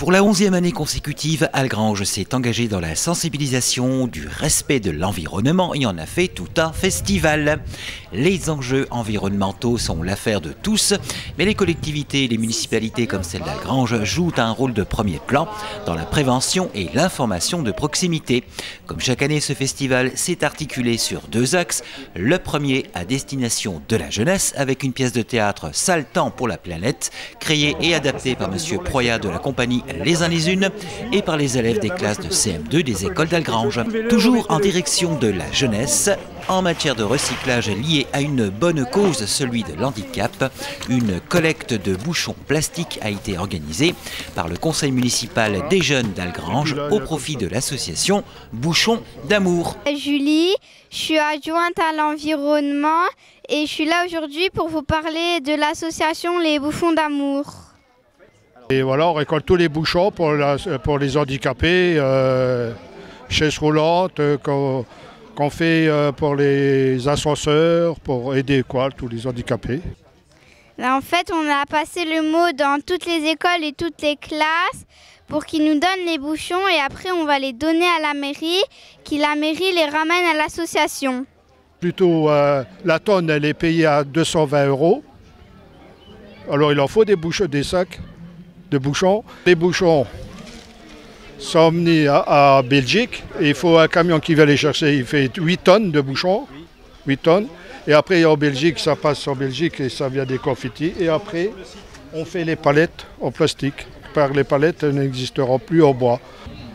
Pour la 11e année consécutive, Algrange s'est engagé dans la sensibilisation du respect de l'environnement et en a fait tout un festival. Les enjeux environnementaux sont l'affaire de tous, mais les collectivités et les municipalités comme celle d'Algrange jouent un rôle de premier plan dans la prévention et l'information de proximité. Comme chaque année, ce festival s'est articulé sur deux axes. Le premier à destination de la jeunesse avec une pièce de théâtre Sale temps pour la planète, créée et adaptée par M. Proyat de la compagnie Les Uns les Unes et par les élèves des classes de CM2 des écoles d'Algrange. Toujours en direction de la jeunesse, en matière de recyclage lié à une bonne cause, celui de l'handicap, une collecte de bouchons plastiques a été organisée par le conseil municipal des jeunes d'Algrange au profit de l'association Bouchons d'amour. Julie, je suis adjointe à l'environnement et je suis là aujourd'hui pour vous parler de l'association Les Bouchons d'amour. Et voilà, on récolte tous les bouchons pour les handicapés, chaises roulantes, qu'on fait pour les ascenseurs, pour aider tous les handicapés. Là, en fait, on a passé le mot dans toutes les écoles et toutes les classes pour qu'ils nous donnent les bouchons et après on va les donner à la mairie, la mairie les ramène à l'association. Plutôt, la tonne, elle est payée à 220 €. Alors il en faut des bouchons, des sacs de bouchons. Les bouchons sont emmenés à Belgique et il faut un camion qui va les chercher. Il fait 8 tonnes de bouchons, 8 tonnes. Et après en Belgique, ça passe en Belgique et ça vient des confettis. Et après, on fait les palettes en plastique. Car les palettes n'existeront plus en bois.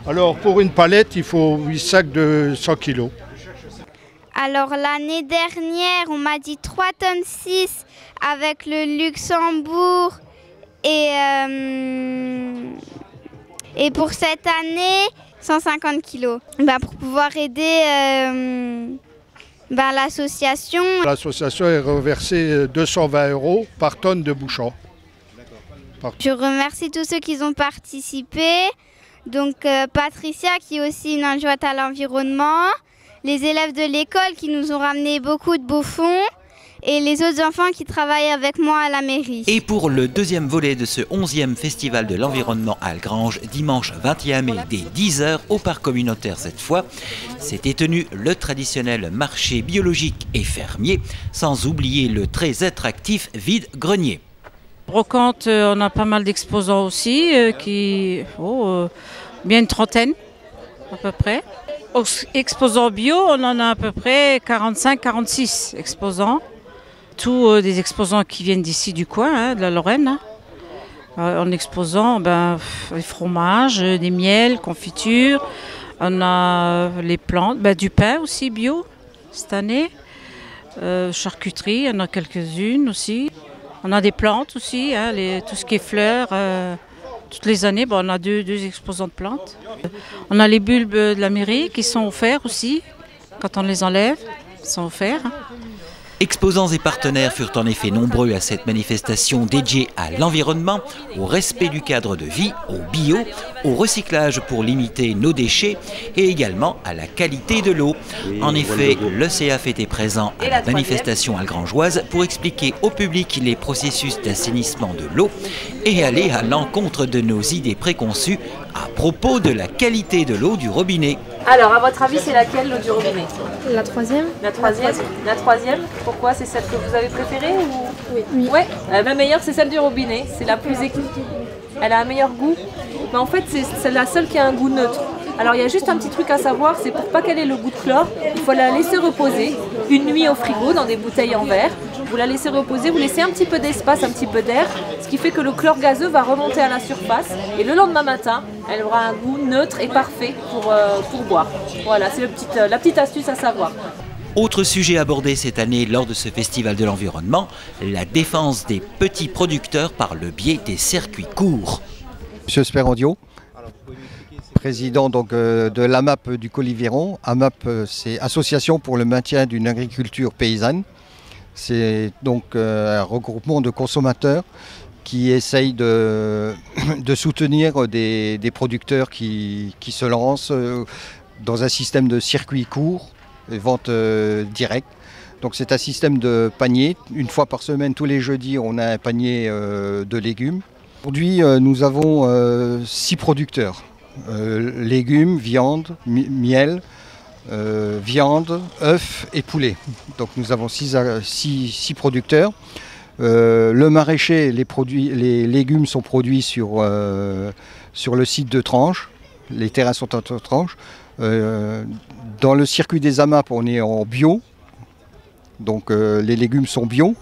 Alors pour une palette, il faut 8 sacs de 100 kg. Alors l'année dernière, on m'a dit 3,6 tonnes avec le Luxembourg. Et pour cette année, 150 kilos. Pour pouvoir aider l'association. L'association est reversée 220 € par tonne de bouchons. Je remercie tous ceux qui ont participé. Donc Patricia qui est aussi une adjointe à l'environnement, les élèves de l'école qui nous ont ramené beaucoup de bouchons et les autres enfants qui travaillent avec moi à la mairie. Et pour le deuxième volet de ce 11e Festival de l'environnement à Algrange, dimanche 21 mai dès 10 h au parc communautaire cette fois, s'était tenu le traditionnel marché biologique et fermier, sans oublier le très attractif vide-grenier. Brocante, on a pas mal d'exposants aussi, bien une trentaine à peu près. Exposants bio, on en a à peu près 45-46 exposants. Tous des exposants qui viennent d'ici du coin, de la Lorraine. En exposant des fromages, des miels, confitures. On a les plantes, du pain aussi bio cette année. Charcuterie, on a quelques-unes aussi. On a des plantes aussi, tout ce qui est fleurs. Toutes les années, on a deux exposants de plantes. On a les bulbes de la mairie qui sont offerts aussi. Quand on les enlève, ils sont offerts. Exposants et partenaires furent en effet nombreux à cette manifestation dédiée à l'environnement, au respect du cadre de vie, au bio, au recyclage pour limiter nos déchets et également à la qualité de l'eau. En effet, le CAF était présent à la manifestation algrangeoise pour expliquer au public les processus d'assainissement de l'eau et aller à l'encontre de nos idées préconçues à propos de la qualité de l'eau du robinet. Alors, à votre avis, c'est laquelle l'eau du robinet? La troisième. La troisième. La troisième. Pourquoi? C'est celle que vous avez préférée ou... Oui. Ouais, la meilleure, c'est celle du robinet. C'est la plus Elle a un meilleur goût. Mais en fait, c'est la seule qui a un goût neutre. Alors, il y a juste un petit truc à savoir, c'est pour pas qu'elle ait le goût de chlore, il faut la laisser reposer une nuit au frigo dans des bouteilles en verre. Vous la laissez reposer, vous laissez un petit peu d'espace, un petit peu d'air, ce qui fait que le chlore gazeux va remonter à la surface et le lendemain matin, elle aura un goût neutre et parfait pour boire. Voilà, c'est la petite astuce à savoir. Autre sujet abordé cette année lors de ce festival de l'environnement, la défense des petits producteurs par le biais des circuits courts. Monsieur Sperandio, président de l'AMAP du Coliviron. AMAP, c'est Association pour le maintien d'une agriculture paysanne. C'est donc un regroupement de consommateurs qui essayent de soutenir des producteurs qui se lancent dans un système de circuit court, vente directe. Donc c'est un système de panier. Une fois par semaine, tous les jeudis, on a un panier de légumes. Aujourd'hui, nous avons 6 producteurs. Légumes, viande, miel, viande, œufs et poulet. Donc nous avons 6 producteurs. Le maraîcher, les légumes sont produits sur le site de Tranches. Les terrains sont en Tranches. Dans le circuit des AMAP, on est en bio. Donc les légumes sont bio.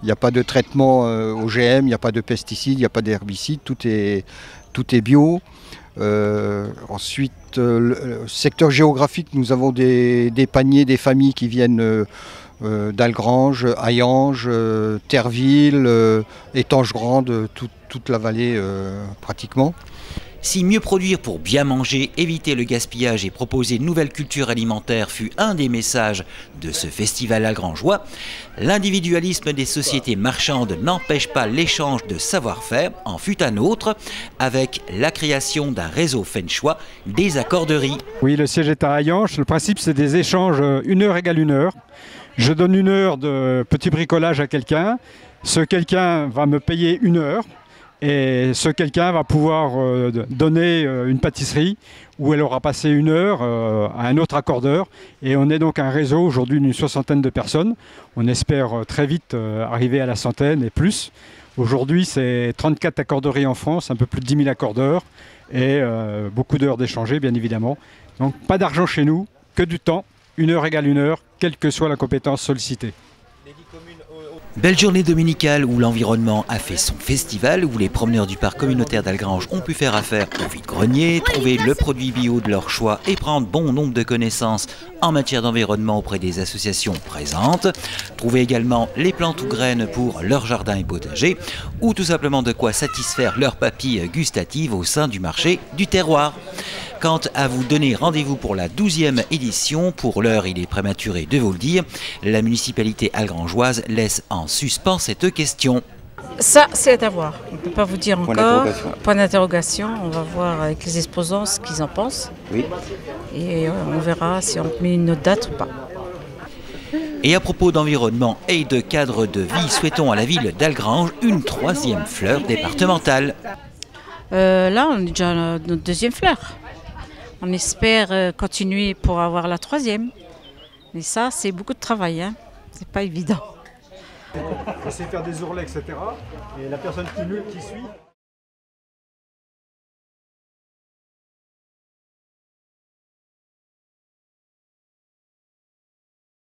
Il n'y a pas de traitement OGM, il n'y a pas de pesticides, il n'y a pas d'herbicides. Tout est bio. Ensuite, le secteur géographique, nous avons des paniers, des familles qui viennent d'Algrange, Hayange, Terreville, Étanges-Grande, toute la vallée pratiquement. Si mieux produire pour bien manger, éviter le gaspillage et proposer une nouvelle culture alimentaire fut un des messages de ce festival algrangeois, l'individualisme des sociétés marchandes n'empêche pas l'échange de savoir-faire, en fut un autre, avec la création d'un réseau Fenchois des accorderies. Oui, le siège est à Hayange. Le principe, c'est des échanges 1 heure égale 1 heure. Je donne 1 heure de petit bricolage à quelqu'un. Ce quelqu'un va me payer 1 heure. Et ce quelqu'un va pouvoir donner une pâtisserie où elle aura passé 1 heure à un autre accordeur. Et on est donc un réseau aujourd'hui d'une 60aine de personnes. On espère très vite arriver à la centaine et plus. Aujourd'hui, c'est 34 accorderies en France, un peu plus de 10 000 accordeurs et beaucoup d'heures d'échanger, bien évidemment. Donc pas d'argent chez nous, que du temps. 1 heure égale 1 heure, quelle que soit la compétence sollicitée. Belle journée dominicale où l'environnement a fait son festival, où les promeneurs du parc communautaire d'Algrange ont pu faire affaire au vide-grenier, trouver le produit bio de leur choix et prendre bon nombre de connaissances en matière d'environnement auprès des associations présentes, trouver également les plantes ou graines pour leur jardin et potager, ou tout simplement de quoi satisfaire leurs papilles gustatives au sein du marché du terroir. Quant à vous donner rendez-vous pour la 12e édition, pour l'heure il est prématuré de vous le dire, la municipalité algrangeoise laisse en suspens cette question. Ça, c'est à voir. On ne peut pas vous dire encore. Point d'interrogation. On va voir avec les exposants ce qu'ils en pensent. Oui. Et on verra si on met une autre date ou pas. Et à propos d'environnement et de cadre de vie, souhaitons à la ville d'Algrange une 3e fleur départementale. Là, on est déjà à notre 2e fleur. On espère continuer pour avoir la 3e. Mais ça, c'est beaucoup de travail, hein. C'est pas évident. On sait faire des ourlets, etc. Et la personne qui suit.